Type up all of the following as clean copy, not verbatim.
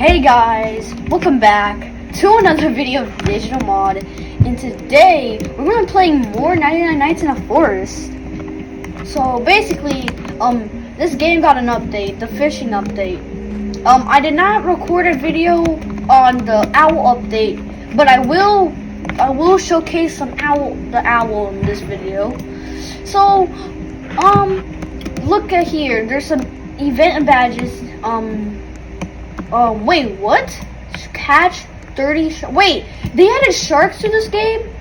Hey guys, welcome back to another video of Digital Mod, and today we're going to be playing more 99 Nights in a Forest. So basically, this game got an update, the fishing update. I did not record a video on the owl update, but I will showcase the owl in this video. So, look at here, there's some event and badges, wait, what? Catch 30 wait, they added sharks to this game?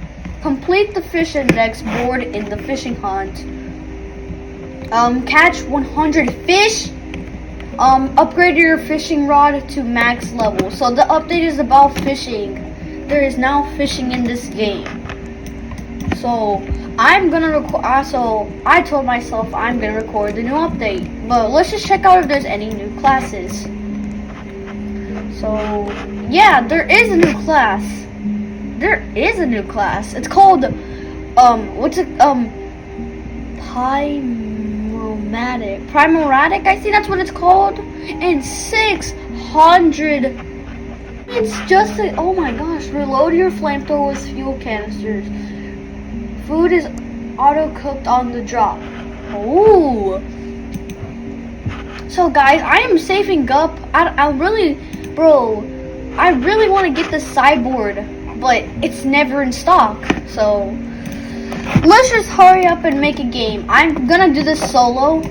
Complete the fish index board in the fishing hunt. Catch 100 fish. Upgrade your fishing rod to max level. So the update is about fishing. There is now fishing in this game. So I'm gonna record. So I told myself I'm gonna record the new update. But let's just check out if there's any new classes. So, yeah, there is a new class. There is a new class. It's called, Primoratic, I see that's what it's called. And 600. It's just a, oh my gosh, reload your flamethrower with fuel canisters. Food is auto-cooked on the drop. Oh. So, guys, I am saving up. Bro, I really want to get the sideboard, but it's never in stock. So let's just hurry up and make a game. I'm gonna do this solo.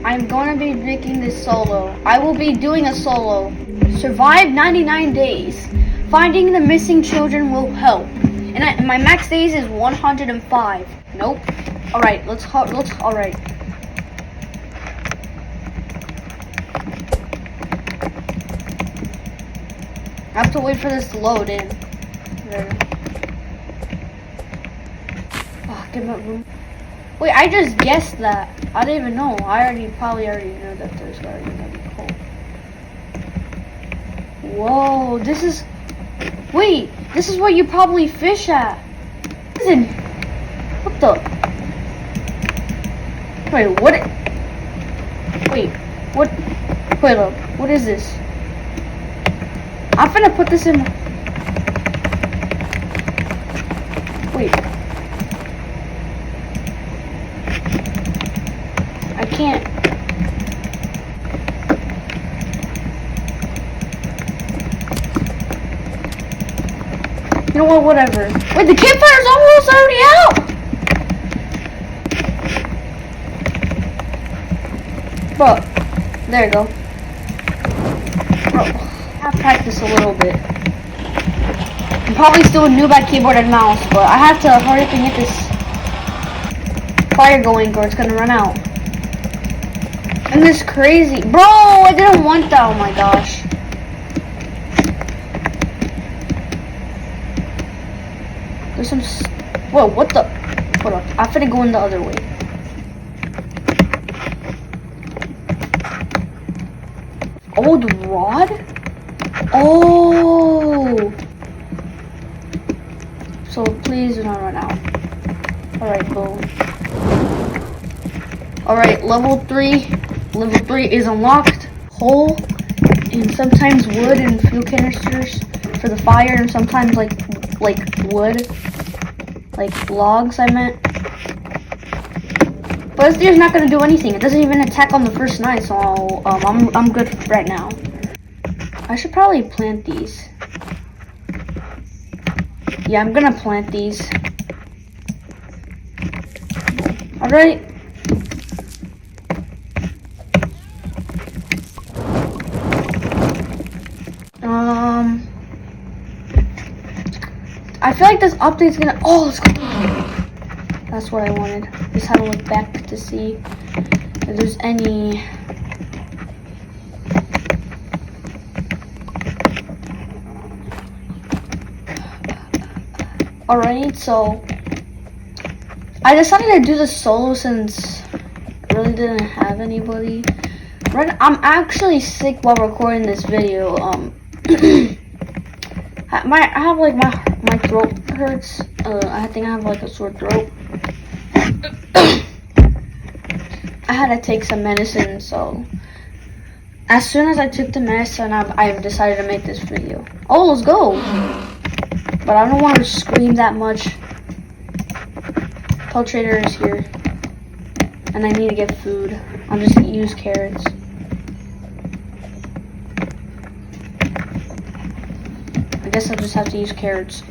I'm gonna be making this solo. I will be doing a solo. Survive 99 days. Finding the missing children will help. And my max days is 105. Nope. All right, all right. I have to wait for this to load in. There. Oh, give me room. Wait, I just guessed that. I didn't even know. I probably already know that there's already gonna be coal. Whoa, this is. Wait, this is where you probably fish at. Listen. What the? Wait, what? Wait, what? Wait up. What is this? I'm finna put this in. Wait. I can't. You know what? Whatever. Wait, the campfire's almost already out. Bro, there you go. Bro. I practice a little bit. I'm probably still a noob at keyboard and mouse, but I have to hurry up and get this fire going or it's gonna run out. And this crazy, bro, I didn't want that, oh my gosh. There's some, whoa, what the, hold up, I'm finna go in the other way. Old rod? Oh! So please do not run out. Alright, boom. Alright, level 3. Level 3 is unlocked. Coal and sometimes wood and fuel canisters for the fire, and sometimes like wood. Like logs, I meant. But this deer's not gonna do anything. It doesn't even attack on the first night, so I'm good right now. I should probably plant these. Yeah, I'm gonna plant these. Alright. I feel like this update's gonna, oh, let's go. That's what I wanted. Just had to look back to see if there's any. Alright, so I decided to do this solo since I really didn't have anybody. I'm actually sick while recording this video. I have like my throat hurts. I think I have like a sore throat. I had to take some medicine, so As soon as I took the medicine, I've decided to make this video. Oh, let's go. But I don't want to scream that much. Peltrator is here. And I need to get food. I'll just use carrots. I guess I'll just have to use carrots.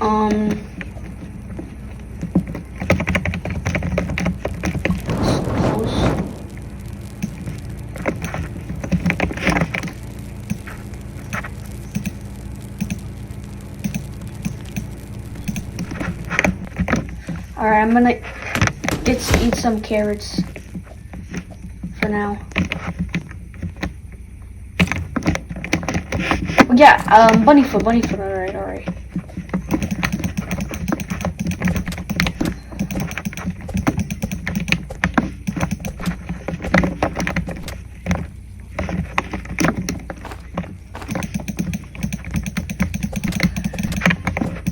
Alright, I'm gonna eat some carrots for now. Yeah, bunny foot, alright.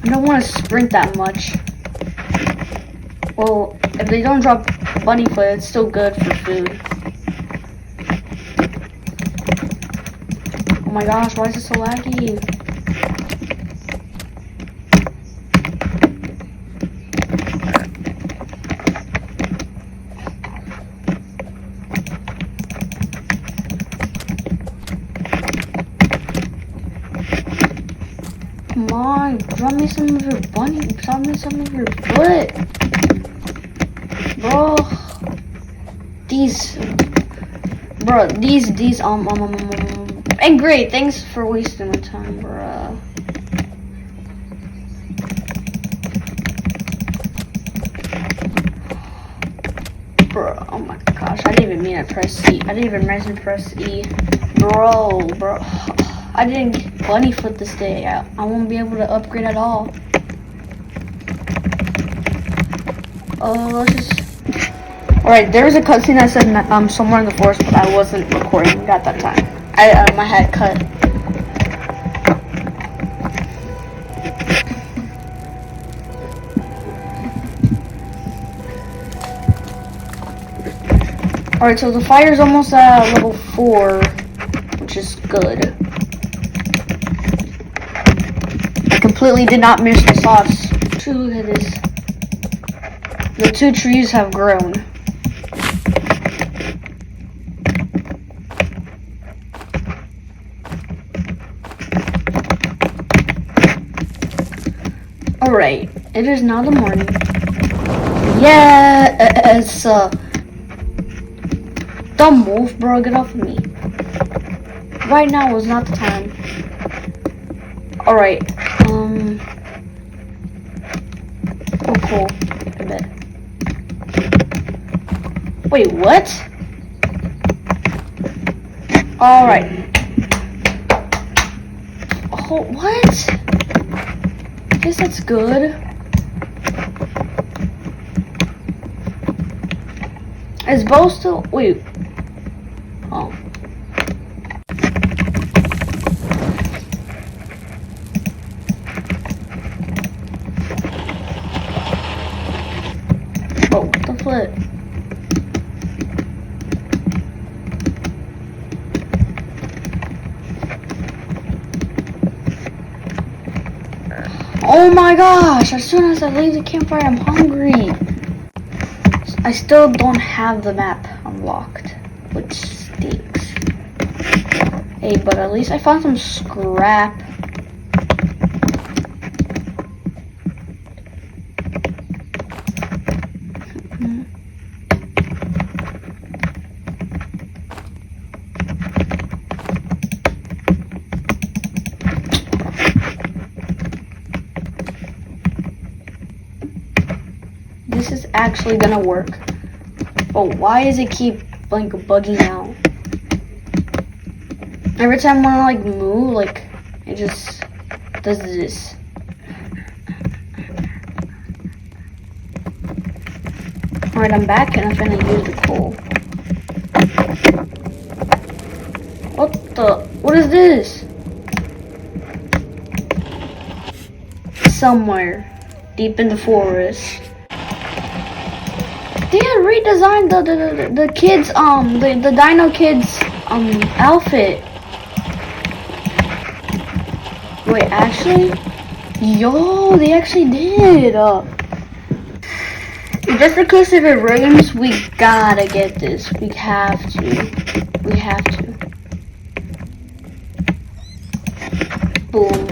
I don't want to sprint that much. Well, if they don't drop bunny foot, it's still good for food. Oh my gosh, why is it so laggy? Come on, drop me some of your bunny, drop me some of your foot. Bro, these, and great, thanks for wasting my time, bruh. Bro, oh my gosh, I didn't even mean to press C. I didn't even mean to press E. Bro, I didn't get bunny foot this day. I won't be able to upgrade at all. Let's just... Alright, there was a cutscene that said somewhere in the forest, but I wasn't recording at that time. My head cut. Alright, so the fire's almost at level 4, which is good. I completely did not miss the sauce. Look at this. The 2 trees have grown. Alright, it is now the morning. Yes! Dumb wolf, bro, get off of me. Right now is not the time. Alright, oh, cool. I bet. Wait, what? Alright. Oh, what? I guess that's good. Is Bo still... Wait. Oh. Oh, the flip. Oh my gosh, as soon as I leave the campfire, I'm hungry. I still don't have the map unlocked, which stinks. Hey, but at least I found some scrap. This is actually gonna work. But why does it keep like bugging out? Every time I wanna like move, like it just does this. Alright, I'm back and I'm gonna use the coal. What is this? Somewhere deep in the forest. They had redesigned the kids the Dino Kids outfit. Wait, actually? Yo, they actually did. Just in case if it rains, we gotta get this. We have to. We have to. Boom.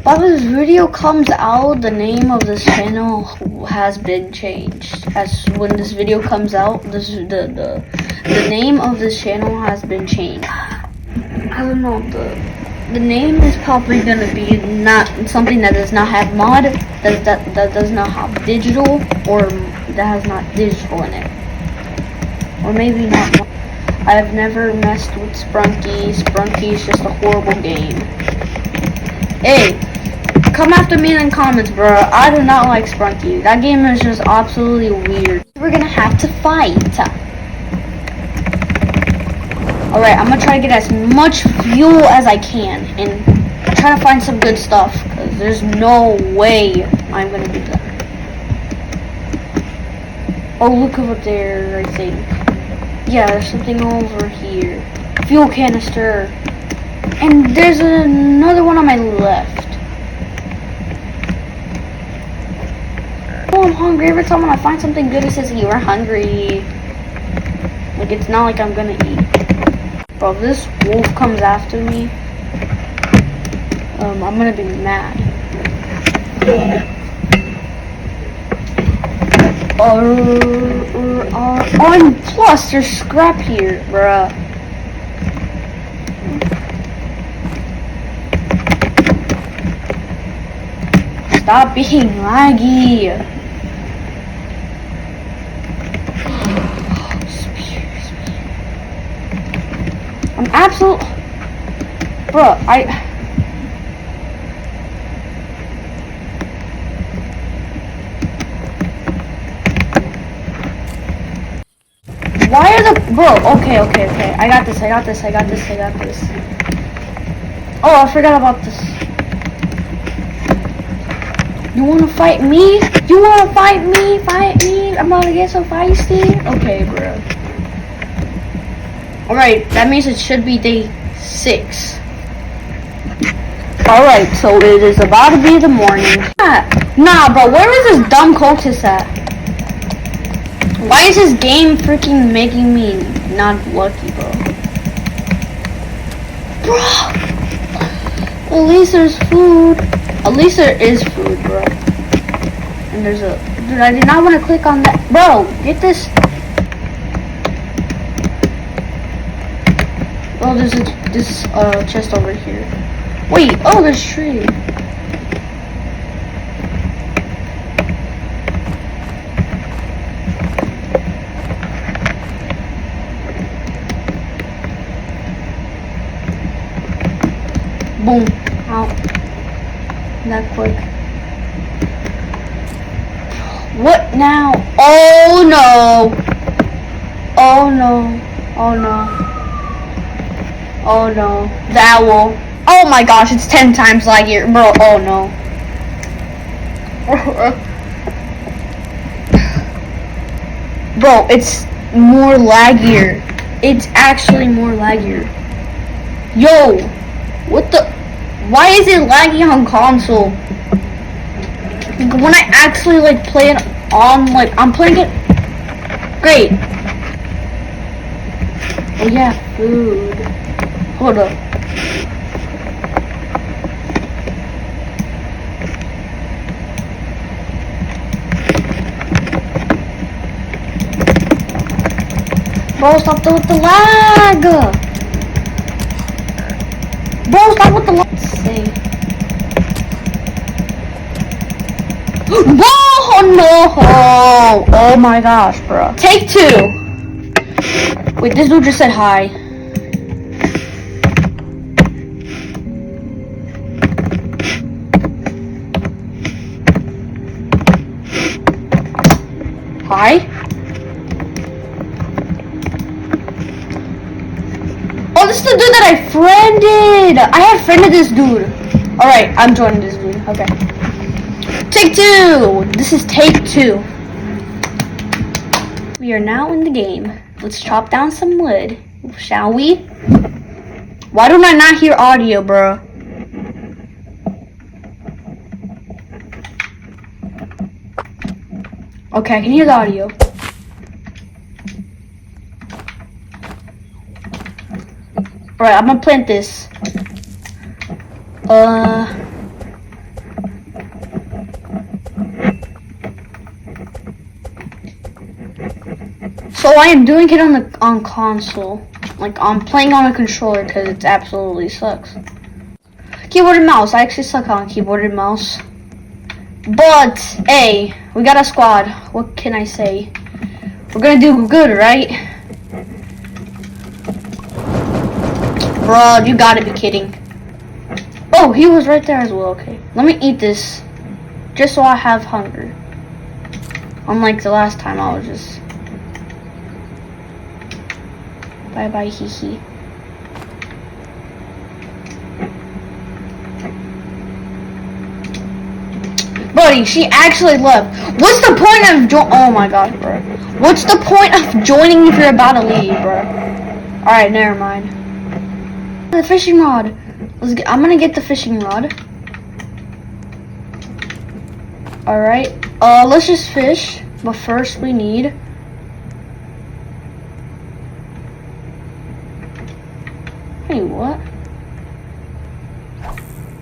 While this video comes out, the name of this channel has been changed. As when this video comes out, the name of this channel has been changed. I don't know, the name is probably gonna be not something that does not have mod, that does not have digital, or that has not digital in it, or maybe not. I've never messed with Sprunky. Sprunky is just a horrible game. Hey, come after me in the comments, bro. I do not like Sprunky. That game is just absolutely weird. We're gonna have to fight. Alright, I'm gonna try to get as much fuel as I can and try to find some good stuff, because there's no way I'm gonna do that. Oh, look over there, I think. Yeah, there's something over here. Fuel canister. And there's another one on my left. Oh, I'm hungry. Every time when I find something good, it says you are hungry. Like, it's not like I'm gonna eat. Bro, if this wolf comes after me, I'm gonna be mad. And plus, there's scrap here, bruh. Stop being laggy. I'm absolute, bro. Why are the bro? Okay. I got this. Oh, I forgot about this. You wanna fight me? You wanna fight me? Fight me? I'm about to get so feisty. Okay, bro. Alright, that means it should be day 6. Alright, so it is about to be the morning. Nah, bro, where is this dumb cultist at? Why is this game freaking making me not lucky, bro? Bro! At least there's food. At least there is food, bro. And there's a... Dude, I did not want to click on that. Bro, get this... Oh, there's this chest over here. Wait, oh, there's a tree. Boom. Out. That quick. What now? Oh no. Oh no. Oh no. Oh no. The owl. Oh my gosh, it's 10 times laggier. Bro, oh no. Bro, it's more laggier. It's actually more laggier. Yo! What the? Why is it lagging on console? When I actually like play it on, like, I'm playing it. Great. Oh yeah, food. Hold up. Bro, stop with the lag! Bro, stop with the lag! Let's see. Whoa, no! Oh my gosh, bro. Take 2! Wait, this dude just said hi. Hi? Oh, this is the dude that I friended! I have friended this dude. Alright, I'm joining this dude. Okay. Take 2! This is take 2. We are now in the game. Let's chop down some wood, shall we? Why don't I not hear audio, bro? Okay, I can hear the audio. Alright, I'm gonna plant this. So I am doing it on console. Like, I'm playing on a controller because it absolutely sucks. Keyboard and mouse. I actually suck on keyboard and mouse. But, hey, we got a squad. What can I say? We're gonna do good, right? Bro, you gotta be kidding. Oh, he was right there as well. Okay, let me eat this. Just so I have hunger. Unlike the last time I was just... Bye bye, hee hee. Buddy, she actually left. What's the point of oh my god, bro. What's the point of joining if you're about to leave, bro? Alright, never mind. The fishing rod. I'm gonna get the fishing rod. Alright. Let's just fish. But first we need... Hey, what?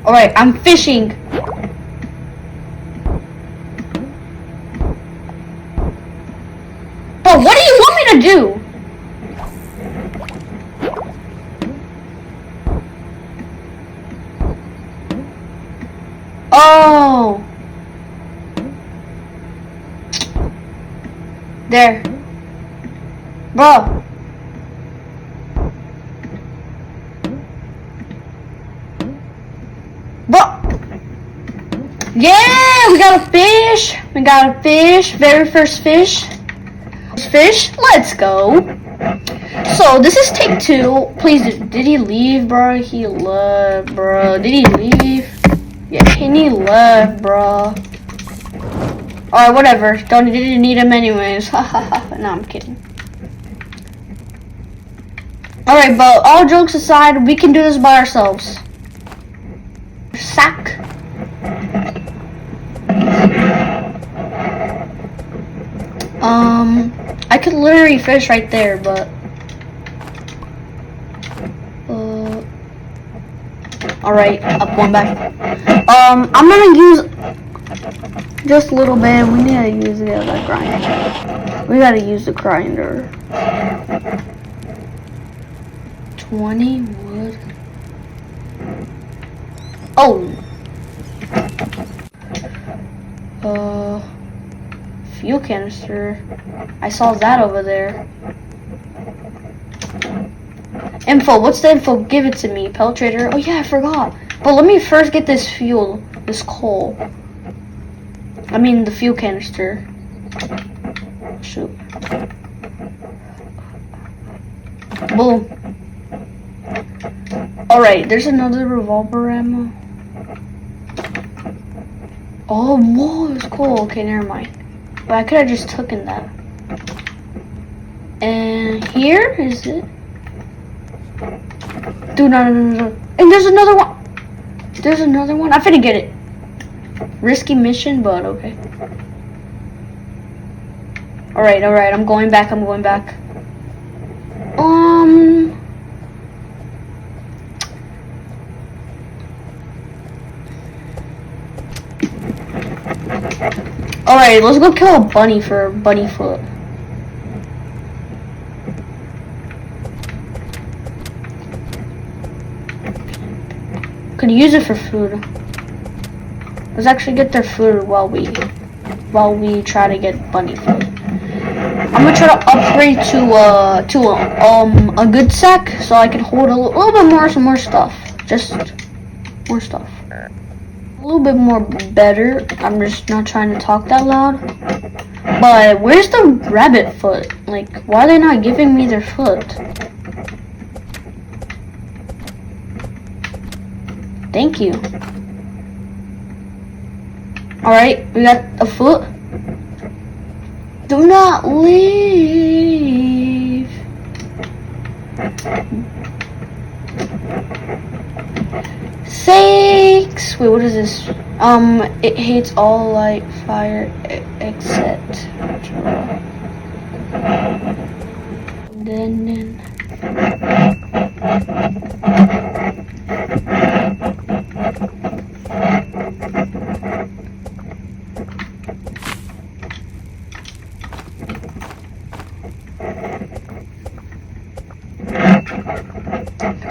Alright, I'm fishing. Bro, what do you want me to do? Oh. There. Bro. Yeah, we got a fish. We got a fish. Very first fish. Fish. Let's go. So this is take 2. Please, did he leave, bro? He left, bro. Did he leave? Yeah, he left, bro. Alright, whatever. Didn't need him anyways. No, I'm kidding. Alright, but all jokes aside, we can do this by ourselves. Sack. I could literally fish right there, but alright, up one back. I'm gonna use just a little bit. We need to use the grinder. We gotta use the grinder. 20 wood. Oh. Fuel canister. I saw that over there. Info. What's the info? Give it to me. Pellet trader. Oh yeah, I forgot. But let me first get this fuel. This coal. I mean the fuel canister. Shoot. Boom. Alright, there's another revolver ammo. Oh, whoa, it's cool. Okay, never mind. But I could have just taken that. And here is it. Dude, no. And there's another one. There's another one. I'm finna get it. Risky mission, but okay. Alright. I'm going back. Alright, let's go kill a bunny for bunny foot. Could use it for food. Let's actually get their food while we try to get bunny food. I'm gonna try to upgrade to a good sack so I can hold a little bit more, some more stuff. Just more stuff. A little bit more better. I'm just not trying to talk that loud. But where's the rabbit foot? Like, why are they not giving me their foot? Thank you. Alright, we got a foot. Do not leave. Sakes. Wait, what is this? It hates all light, fire, except. Then.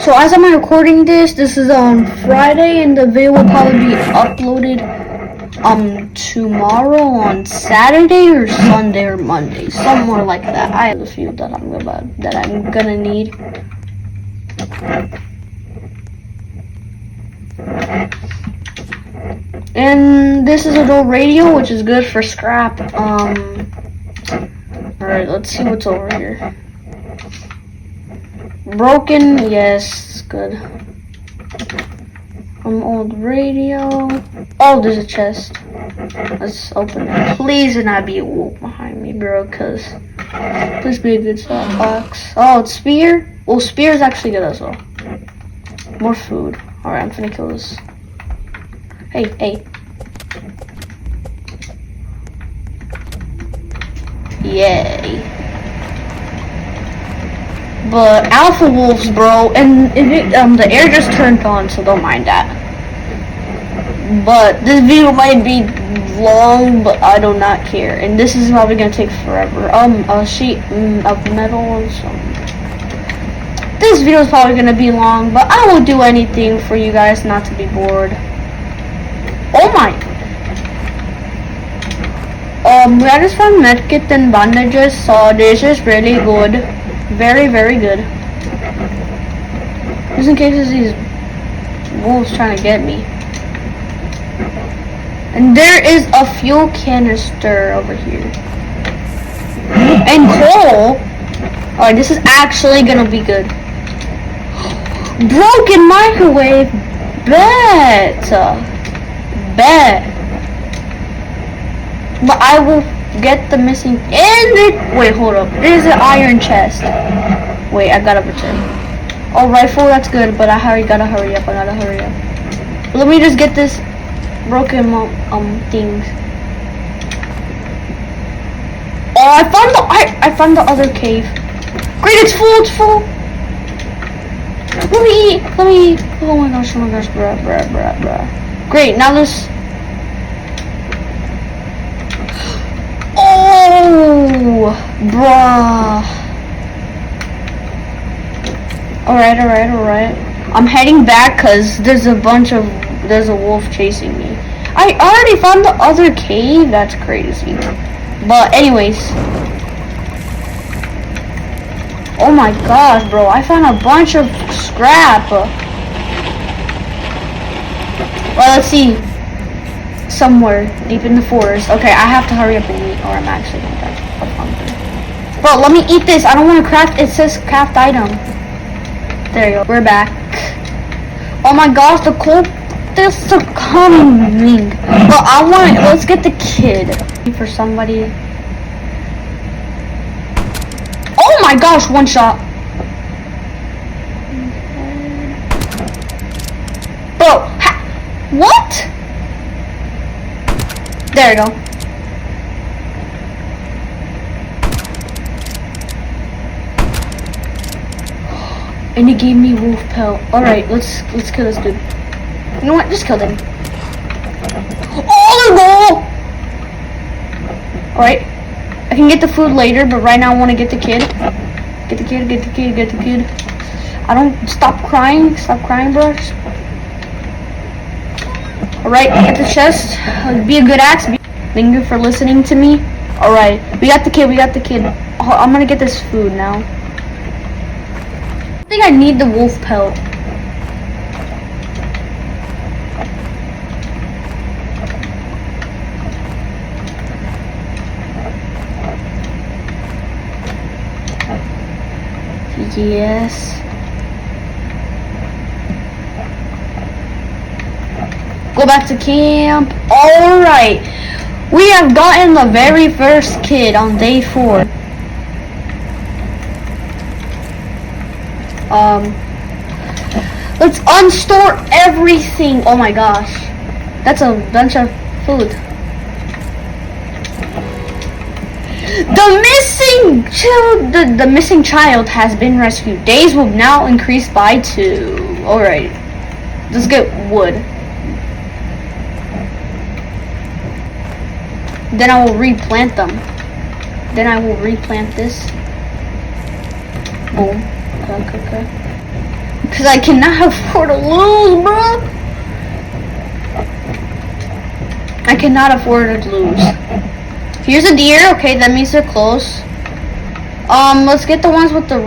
So as I'm recording this is on Friday, and the video will probably be uploaded tomorrow on Saturday or Sunday or Monday, somewhere like that. I have a few that I'm gonna need. And this is a dual radio, which is good for scrap. Alright, let's see what's over here. Broken, yes, good. Old radio. Oh, there's a chest. Let's open it. Please do not be a wolf behind me, bro, cause please be a good slot box. Oh, it's spear. Well, spear is actually good as well. More food. Alright, I'm finna kill this. Hey. Yay. But alpha wolves, bro, and the air just turned on, so don't mind that. But this video might be long, but I do not care. And this is probably gonna take forever. A sheet of metal or something. This video is probably gonna be long, but I will do anything for you guys not to be bored. Oh my! I just found medkit and bandages, so this is really good. Very, very good. Just in case these wolves trying to get me. And there is a fuel canister over here. And coal. Alright, this is actually gonna be good. Broken microwave. Bet. But I will get the missing wait, hold up. There's an iron chest. Wait, I gotta return. Oh, rifle, that's good, but I gotta hurry up. Let me just get this broken things. Oh, I found the other cave. Great, it's full. Let me eat. Oh my gosh, bruh. Great, now this. Oh, bruh. Alright. I'm heading back because there's a wolf chasing me. I already found the other cave. That's crazy. But anyways. Oh my gosh, bro. I found a bunch of scrap. Well, let's see. Somewhere deep in the forest. Okay, I have to hurry up and eat, or I'm actually gonna die of hunger. Bro, let me eat this. I don't want to craft. It says craft item. There you go. We're back. Oh my gosh, the cold. This is coming. But let's get the kid. For somebody. Oh my gosh, one shot. Bro, what? There we go. And he gave me wolf pelt. Alright, let's kill this dude. You know what? Just kill him. Oh no! Alright. I can get the food later, but right now I want to get the kid. Get the kid. I don't stop crying, bro. Alright, get the chest. Be a good axe. Thank you for listening to me. Alright, we got the kid. Oh, I'm gonna get this food now. I think I need the wolf pelt. Yes. Go back to camp. Alright. We have gotten the very first kid on day 4. Let's unstore everything. Oh my gosh. That's a bunch of food. The missing child has been rescued. Days will now increase by 2. Alright. Let's get wood. Then I will replant them. Then I will replant this. Boom. Okay. Because I cannot afford to lose, bro. I cannot afford to lose. Here's a deer. Okay, that means they're close. Let's get the ones with the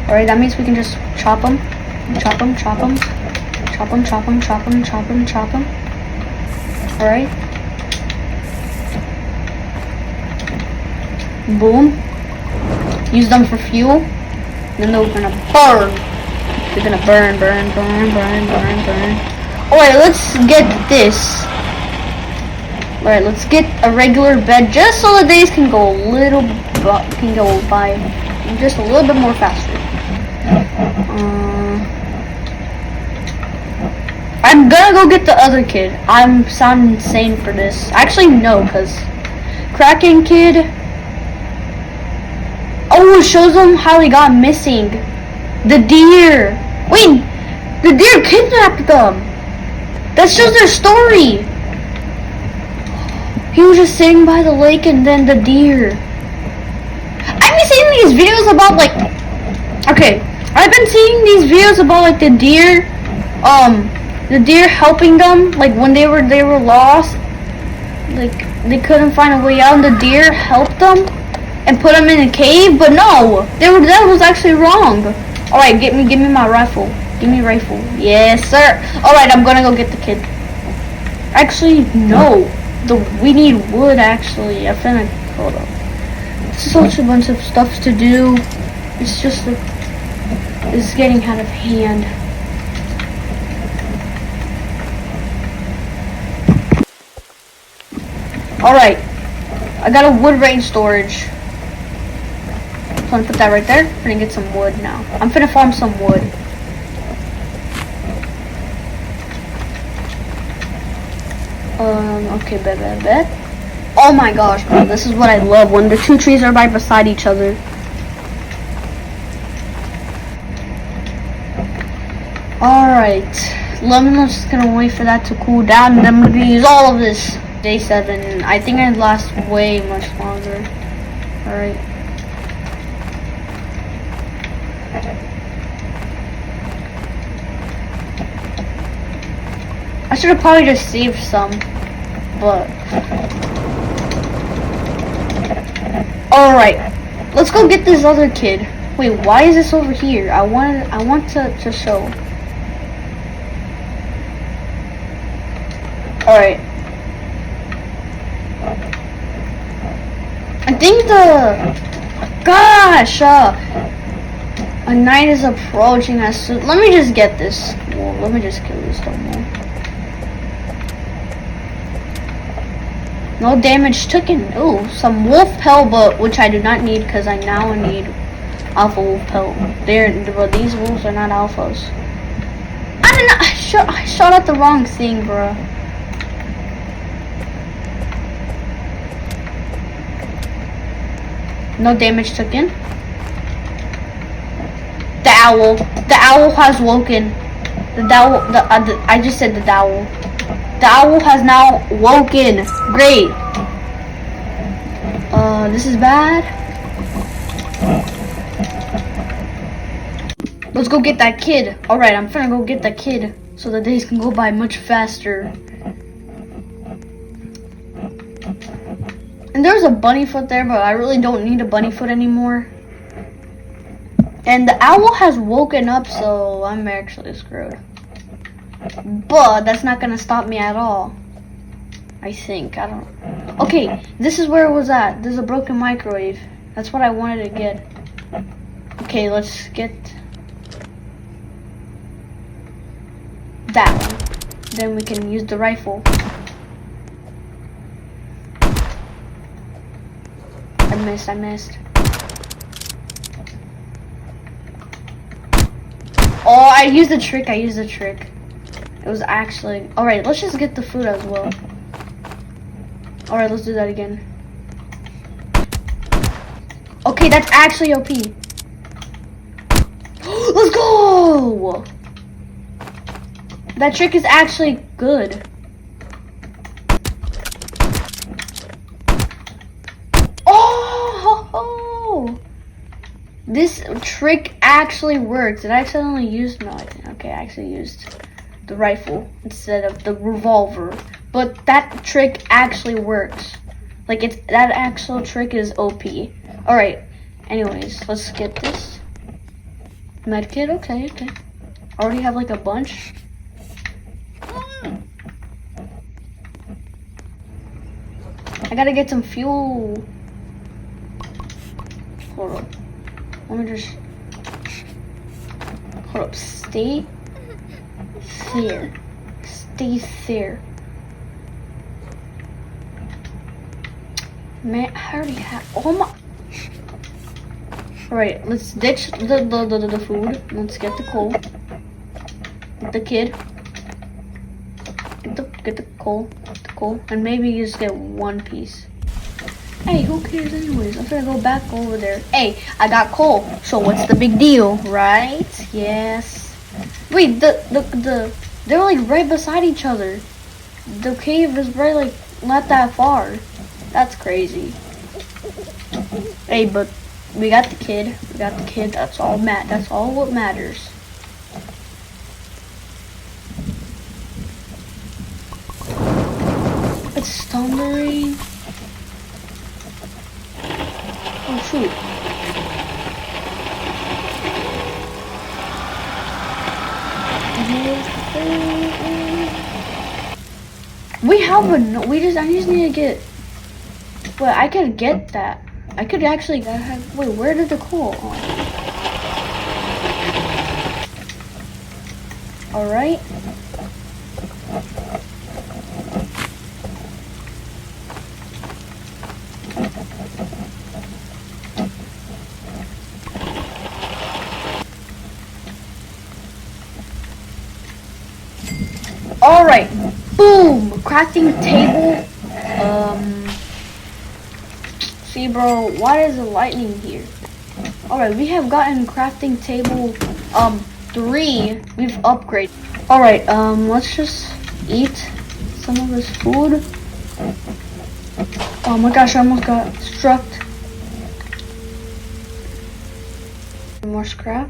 Alright, that means we can just chop them. Chop them. Alright. Boom. Use them for fuel. Then they're gonna burn. They're gonna burn. Alright, let's get this. Alright, let's get a regular bed just so the days can go by just a little bit more faster. I'm gonna go get the other kid. I'm sounding insane for this. Actually, no, because Kraken kid. Oh, it shows them how he got missing. The deer. Wait, the deer kidnapped them. That shows their story. He was just sitting by the lake and then the deer. I've been seeing these videos about I've been seeing these videos about like the deer helping them, like when they were lost, like they couldn't find a way out and the deer helped them and put them in a cave, but no, that was actually wrong. Alright, give me my rifle. Give me a rifle. Yes, sir. Alright, I'm gonna go get the kid. Actually, no. We need wood, actually. Hold up. It's such a bunch of stuff to do. It's just it's getting out of hand. Alright. I got a wood range storage. I'm gonna put that right there. I'm gonna get some wood now. I'm gonna farm some wood. Okay, bet. Oh my gosh, bro, this is what I love, when the two trees are right beside each other. Alright, I'm just gonna wait for that to cool down, and then I'm gonna use all of this. Day 7, I think I'd last way much longer. Alright. I should have probably just saved some, but alright, let's go get this other kid. Wait, why is this over here? I want to show. Alright, I think a night is approaching us. So let me just get this. Well, let me just kill this dumb. No damage taken. Ooh, some wolf pelt, but which I do not need because I now need alpha wolf pelt. But these wolves are not alphas. I don't know. I shot at the wrong thing, bro. No damage taken. The owl. The owl has woken. I just said the owl. The owl has now woken. Great. This is bad. Let's go get that kid. Alright, I'm gonna go get that kid so the days can go by much faster. And there's a bunny foot there, but I really don't need a bunny foot anymore. And the owl has woken up, so I'm actually screwed. But that's not gonna stop me at all. I think. I don't. Okay, this is where it was at. There's a broken microwave. That's what I wanted to get. Okay, let's get that one. Then we can use the rifle. I missed. Oh, I I used the trick. It was actually... Alright, let's just get the food as well. Alright, let's do that again. Okay, that's actually OP. Let's go! That trick is actually good. Oh! This trick actually works. It accidentally used... No, I didn't. Okay, I actually used the rifle instead of the revolver. But that trick actually works. Like, that actual trick is OP. Alright, anyways, let's get this. Medkit, okay. I already have like a bunch. I gotta get some fuel. Hold up. Let me just... Hold up, stay there. Stay there. Man, I already have... Oh my... Alright, let's ditch the food. Let's get the coal. Get the kid. Get the coal. And maybe just get one piece. Hey, who cares anyways? I'm gonna go back over there. Hey, I got coal. So what's the big deal, right? Yes. Wait, they're like right beside each other. The cave is right like not that far. That's crazy. Hey, but we got the kid. That's all what matters. It's thundering. Oh shoot. I just need to get... But I could get that. I could actually have... Wait, where did the coal? Oh. Alright. Alright. Boom! Crafting table. See, bro, why is the lightning here? Alright, we have gotten crafting table 3. We've upgraded. Alright, let's just eat some of this food. Oh my gosh, I almost got struck. More scrap.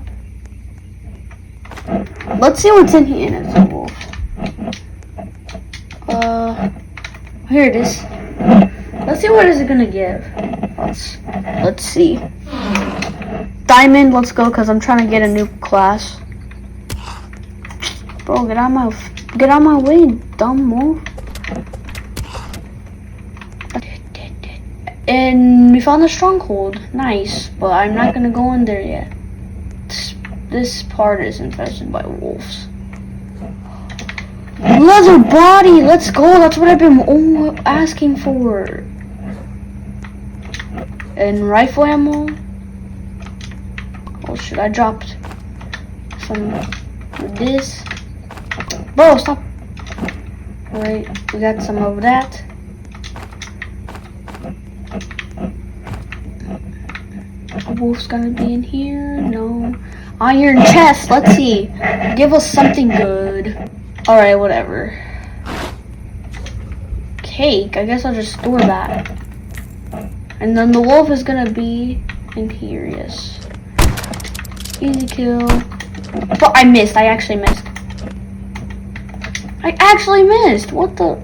Let's see what's in here. It's a wolf. Here it is. Let's see what is it gonna give. Let's see. Diamond, let's go, cause I'm trying to get a new class. Bro, get out my way, dumb wolf. And we found a stronghold. Nice, but I'm not gonna go in there yet. This part is infested by wolves. Leather body, let's go. That's what I've been asking for. And rifle ammo. Oh shit, I dropped some of this. Bro, stop. Alright, we got some of that. A wolf's gonna be in here. No. Iron chest, let's see. Give us something good. Alright, whatever. Cake, I guess I'll just store that. And then the wolf is gonna be in here, yes. Easy kill. But I missed, I actually missed. What the?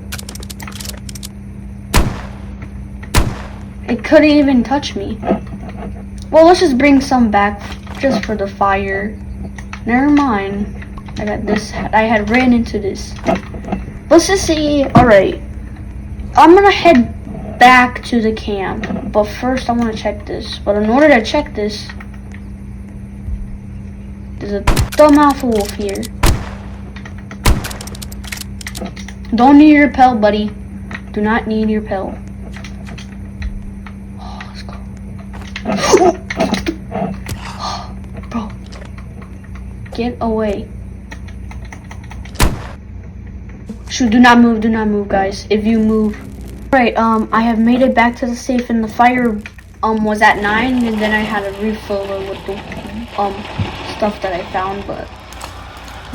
It couldn't even touch me. Well, let's just bring some back just for the fire. Never mind. I got this. I had ran into this. Let's just see. Alright. I'm gonna head back to the camp. But first I want to check this. But in order to check this, there's a dumb alpha wolf here. Don't need your pelt, buddy. Do not need your pelt. Oh, let's go. Bro. Get away. Shoot, do not move, guys. If you move. Right, I have made it back to the safe, and the fire, was at 9, and then I had a refill with the, stuff that I found, but,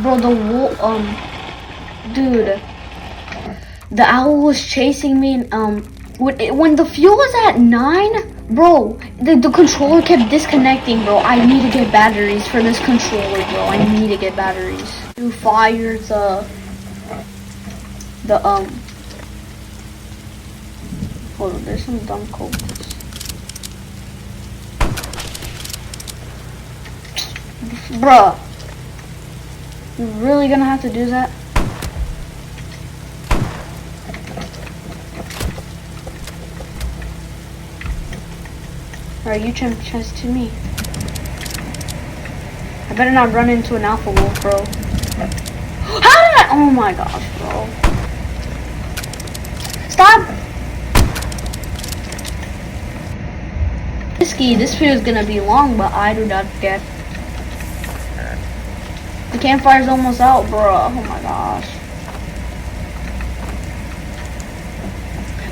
bro, the dude, the owl was chasing me, and, when the fuel was at 9, bro, the controller kept disconnecting, bro. I need to get batteries for this controller, bro. I need to get batteries. To fire hold on, there's some dumb codes. Bruh. You really gonna have to do that? Alright, you chest to me. I better not run into an alpha wolf, bro. How did I? Oh my gosh, bro. Stop! This video is gonna be long, but I do not get. The campfire's almost out, bro. Oh my gosh.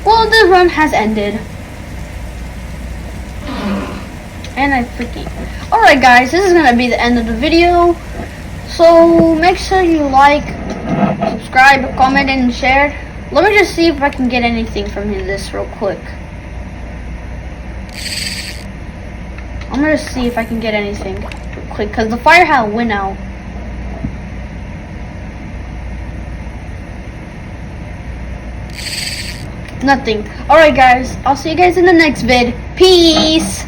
Well, the run has ended. And I freaking... Alright guys, this is gonna be the end of the video. So make sure you like, subscribe, comment, and share. Let me just see if I can get anything from this real quick. I'm gonna see if I can get anything real quick, because the fire hat went out. Nothing. Alright guys, I'll see you guys in the next vid. Peace!